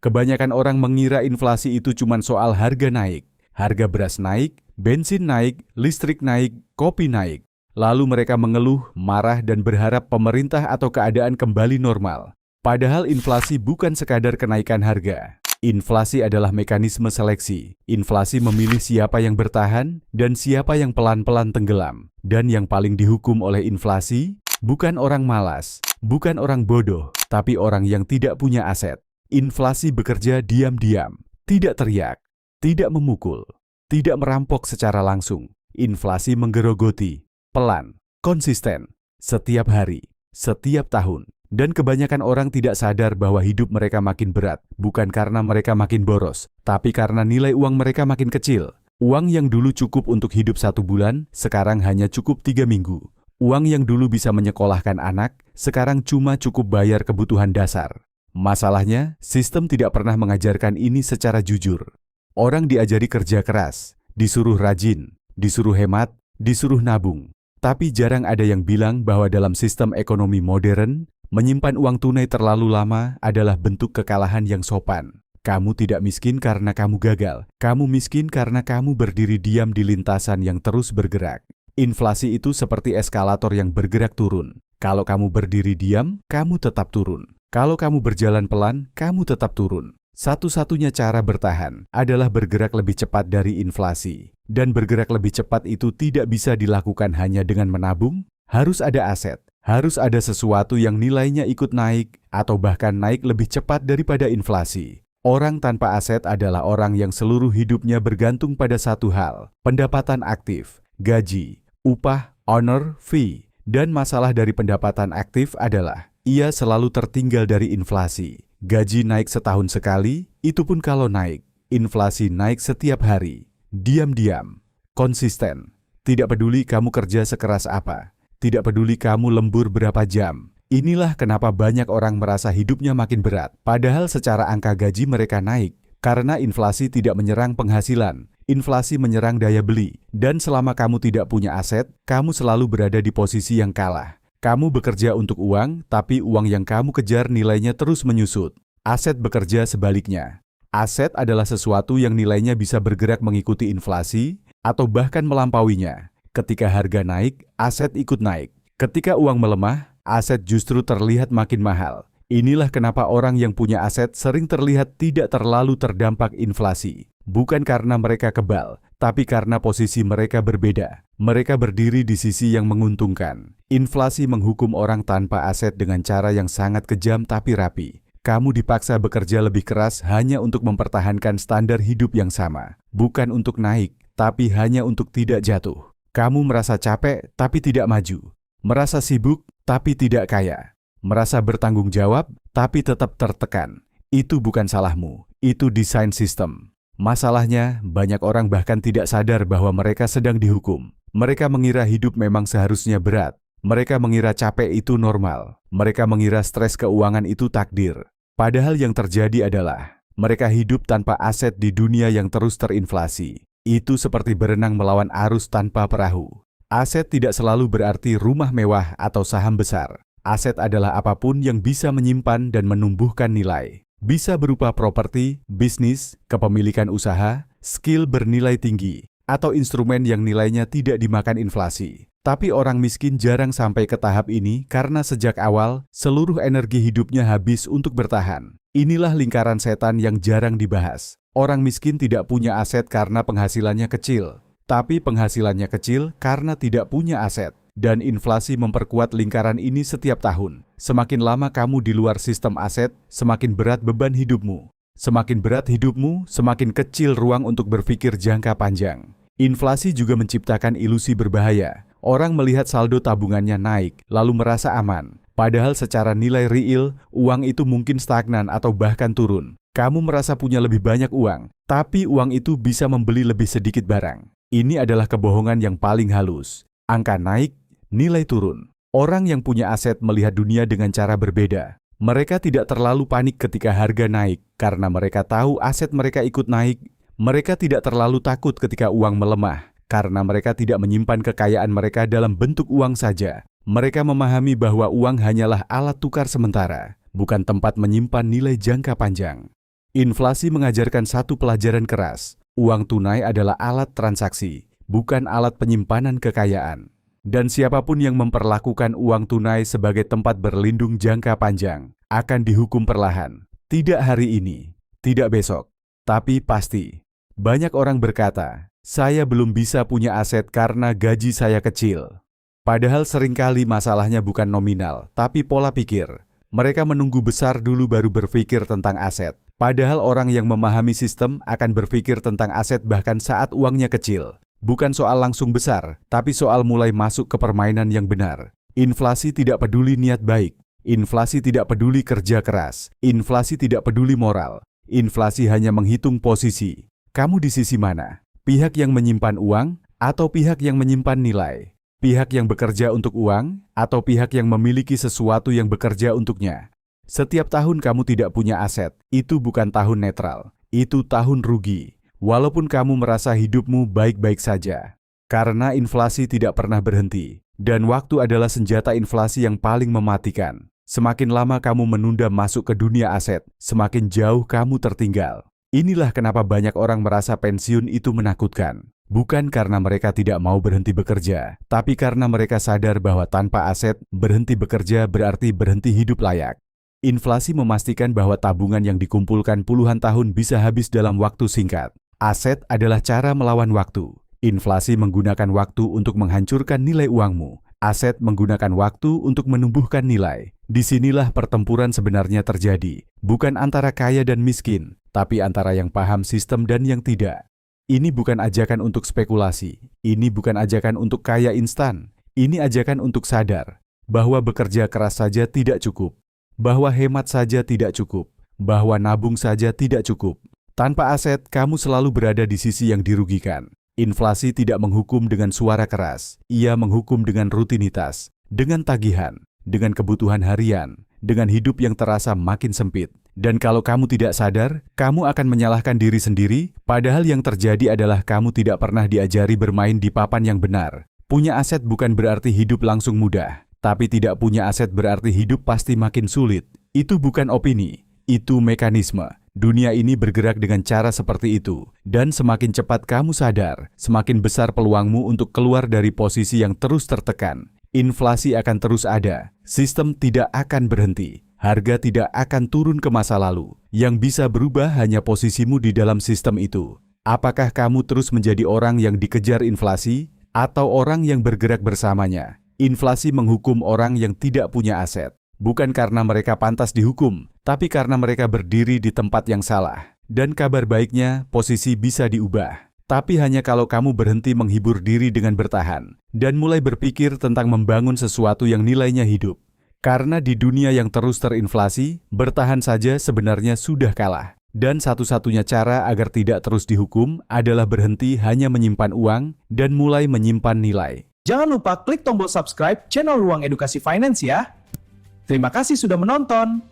Kebanyakan orang mengira inflasi itu cuma soal harga naik. Harga beras naik, bensin naik, listrik naik, kopi naik. Lalu mereka mengeluh, marah, dan berharap pemerintah atau keadaan kembali normal. Padahal inflasi bukan sekadar kenaikan harga. Inflasi adalah mekanisme seleksi. Inflasi memilih siapa yang bertahan dan siapa yang pelan-pelan tenggelam. Dan yang paling dihukum oleh inflasi, bukan orang malas, bukan orang bodoh, tapi orang yang tidak punya aset. Inflasi bekerja diam-diam, tidak teriak, tidak memukul, tidak merampok secara langsung. Inflasi menggerogoti, pelan, konsisten, setiap hari, setiap tahun. Dan kebanyakan orang tidak sadar bahwa hidup mereka makin berat, bukan karena mereka makin boros, tapi karena nilai uang mereka makin kecil. Uang yang dulu cukup untuk hidup 1 bulan, sekarang hanya cukup 3 minggu. Uang yang dulu bisa menyekolahkan anak, sekarang cuma cukup bayar kebutuhan dasar. Masalahnya, sistem tidak pernah mengajarkan ini secara jujur. Orang diajari kerja keras, disuruh rajin, disuruh hemat, disuruh nabung. Tapi jarang ada yang bilang bahwa dalam sistem ekonomi modern, menyimpan uang tunai terlalu lama adalah bentuk kekalahan yang sopan. Kamu tidak miskin karena kamu gagal. Kamu miskin karena kamu berdiri diam di lintasan yang terus bergerak. Inflasi itu seperti eskalator yang bergerak turun. Kalau kamu berdiri diam, kamu tetap turun. Kalau kamu berjalan pelan, kamu tetap turun. Satu-satunya cara bertahan adalah bergerak lebih cepat dari inflasi. Dan bergerak lebih cepat itu tidak bisa dilakukan hanya dengan menabung. Harus ada aset. Harus ada sesuatu yang nilainya ikut naik atau bahkan naik lebih cepat daripada inflasi. Orang tanpa aset adalah orang yang seluruh hidupnya bergantung pada satu hal, pendapatan aktif, gaji, upah, honor, fee. Dan masalah dari pendapatan aktif adalah, ia selalu tertinggal dari inflasi. Gaji naik setahun sekali, itu pun kalau naik. Inflasi naik setiap hari, diam-diam, konsisten. Tidak peduli kamu kerja sekeras apa. Tidak peduli kamu lembur berapa jam. Inilah kenapa banyak orang merasa hidupnya makin berat. Padahal secara angka gaji mereka naik. Karena inflasi tidak menyerang penghasilan. Inflasi menyerang daya beli. Dan selama kamu tidak punya aset, kamu selalu berada di posisi yang kalah. Kamu bekerja untuk uang, tapi uang yang kamu kejar nilainya terus menyusut. Aset bekerja sebaliknya. Aset adalah sesuatu yang nilainya bisa bergerak mengikuti inflasi, atau bahkan melampauinya. Ketika harga naik, aset ikut naik. Ketika uang melemah, aset justru terlihat makin mahal. Inilah kenapa orang yang punya aset sering terlihat tidak terlalu terdampak inflasi. Bukan karena mereka kebal, tapi karena posisi mereka berbeda. Mereka berdiri di sisi yang menguntungkan. Inflasi menghukum orang tanpa aset dengan cara yang sangat kejam tapi rapi. Kamu dipaksa bekerja lebih keras hanya untuk mempertahankan standar hidup yang sama. Bukan untuk naik, tapi hanya untuk tidak jatuh. Kamu merasa capek tapi tidak maju, merasa sibuk tapi tidak kaya, merasa bertanggung jawab tapi tetap tertekan. Itu bukan salahmu, itu desain sistem. Masalahnya, banyak orang bahkan tidak sadar bahwa mereka sedang dihukum. Mereka mengira hidup memang seharusnya berat. Mereka mengira capek itu normal. Mereka mengira stres keuangan itu takdir. Padahal yang terjadi adalah, mereka hidup tanpa aset di dunia yang terus terinflasi. Itu seperti berenang melawan arus tanpa perahu. Aset tidak selalu berarti rumah mewah atau saham besar. Aset adalah apapun yang bisa menyimpan dan menumbuhkan nilai. Bisa berupa properti, bisnis, kepemilikan usaha, skill bernilai tinggi, atau instrumen yang nilainya tidak dimakan inflasi. Tapi orang miskin jarang sampai ke tahap ini karena sejak awal seluruh energi hidupnya habis untuk bertahan. Inilah lingkaran setan yang jarang dibahas. Orang miskin tidak punya aset karena penghasilannya kecil, tapi penghasilannya kecil karena tidak punya aset. Dan inflasi memperkuat lingkaran ini setiap tahun. Semakin lama kamu di luar sistem aset, semakin berat beban hidupmu. Semakin berat hidupmu, semakin kecil ruang untuk berpikir jangka panjang. Inflasi juga menciptakan ilusi berbahaya. Orang melihat saldo tabungannya naik, lalu merasa aman. Padahal secara nilai real, uang itu mungkin stagnan atau bahkan turun. Kamu merasa punya lebih banyak uang, tapi uang itu bisa membeli lebih sedikit barang. Ini adalah kebohongan yang paling halus. Angka naik, nilai turun. Orang yang punya aset melihat dunia dengan cara berbeda. Mereka tidak terlalu panik ketika harga naik, karena mereka tahu aset mereka ikut naik. Mereka tidak terlalu takut ketika uang melemah, karena mereka tidak menyimpan kekayaan mereka dalam bentuk uang saja. Mereka memahami bahwa uang hanyalah alat tukar sementara, bukan tempat menyimpan nilai jangka panjang. Inflasi mengajarkan satu pelajaran keras. Uang tunai adalah alat transaksi, bukan alat penyimpanan kekayaan. Dan siapapun yang memperlakukan uang tunai sebagai tempat berlindung jangka panjang akan dihukum perlahan. Tidak hari ini, tidak besok, tapi pasti. Banyak orang berkata, saya belum bisa punya aset karena gaji saya kecil. Padahal seringkali masalahnya bukan nominal, tapi pola pikir. Mereka menunggu besar dulu baru berpikir tentang aset. Padahal orang yang memahami sistem akan berpikir tentang aset bahkan saat uangnya kecil. Bukan soal langsung besar, tapi soal mulai masuk ke permainan yang benar. Inflasi tidak peduli niat baik. Inflasi tidak peduli kerja keras. Inflasi tidak peduli moral. Inflasi hanya menghitung posisi. Kamu di sisi mana? Pihak yang menyimpan uang atau pihak yang menyimpan nilai? Pihak yang bekerja untuk uang atau pihak yang memiliki sesuatu yang bekerja untuknya? Setiap tahun kamu tidak punya aset, itu bukan tahun netral, itu tahun rugi. Walaupun kamu merasa hidupmu baik-baik saja. Karena inflasi tidak pernah berhenti, dan waktu adalah senjata inflasi yang paling mematikan. Semakin lama kamu menunda masuk ke dunia aset, semakin jauh kamu tertinggal. Inilah kenapa banyak orang merasa pensiun itu menakutkan. Bukan karena mereka tidak mau berhenti bekerja, tapi karena mereka sadar bahwa tanpa aset, berhenti bekerja berarti berhenti hidup layak. Inflasi memastikan bahwa tabungan yang dikumpulkan puluhan tahun bisa habis dalam waktu singkat. Aset adalah cara melawan waktu. Inflasi menggunakan waktu untuk menghancurkan nilai uangmu. Aset menggunakan waktu untuk menumbuhkan nilai. Disinilah pertempuran sebenarnya terjadi. Bukan antara kaya dan miskin, tapi antara yang paham sistem dan yang tidak. Ini bukan ajakan untuk spekulasi. Ini bukan ajakan untuk kaya instan. Ini ajakan untuk sadar bahwa bekerja keras saja tidak cukup. Bahwa hemat saja tidak cukup, bahwa nabung saja tidak cukup. Tanpa aset, kamu selalu berada di sisi yang dirugikan. Inflasi tidak menghukum dengan suara keras, ia menghukum dengan rutinitas, dengan tagihan, dengan kebutuhan harian, dengan hidup yang terasa makin sempit. Dan kalau kamu tidak sadar, kamu akan menyalahkan diri sendiri, padahal yang terjadi adalah kamu tidak pernah diajari bermain di papan yang benar. Punya aset bukan berarti hidup langsung mudah. Tapi tidak punya aset berarti hidup pasti makin sulit. Itu bukan opini, itu mekanisme. Dunia ini bergerak dengan cara seperti itu. Dan semakin cepat kamu sadar, semakin besar peluangmu untuk keluar dari posisi yang terus tertekan. Inflasi akan terus ada. Sistem tidak akan berhenti. Harga tidak akan turun ke masa lalu. Yang bisa berubah hanya posisimu di dalam sistem itu. Apakah kamu terus menjadi orang yang dikejar inflasi atau orang yang bergerak bersamanya? Inflasi menghukum orang yang tidak punya aset. Bukan karena mereka pantas dihukum, tapi karena mereka berdiri di tempat yang salah. Dan kabar baiknya, posisi bisa diubah. Tapi hanya kalau kamu berhenti menghibur diri dengan bertahan, dan mulai berpikir tentang membangun sesuatu yang nilainya hidup. Karena di dunia yang terus terinflasi, bertahan saja sebenarnya sudah kalah. Dan satu-satunya cara agar tidak terus dihukum adalah berhenti hanya menyimpan uang dan mulai menyimpan nilai. Jangan lupa klik tombol subscribe channel Ruang Edukasi Finance ya. Terima kasih sudah menonton.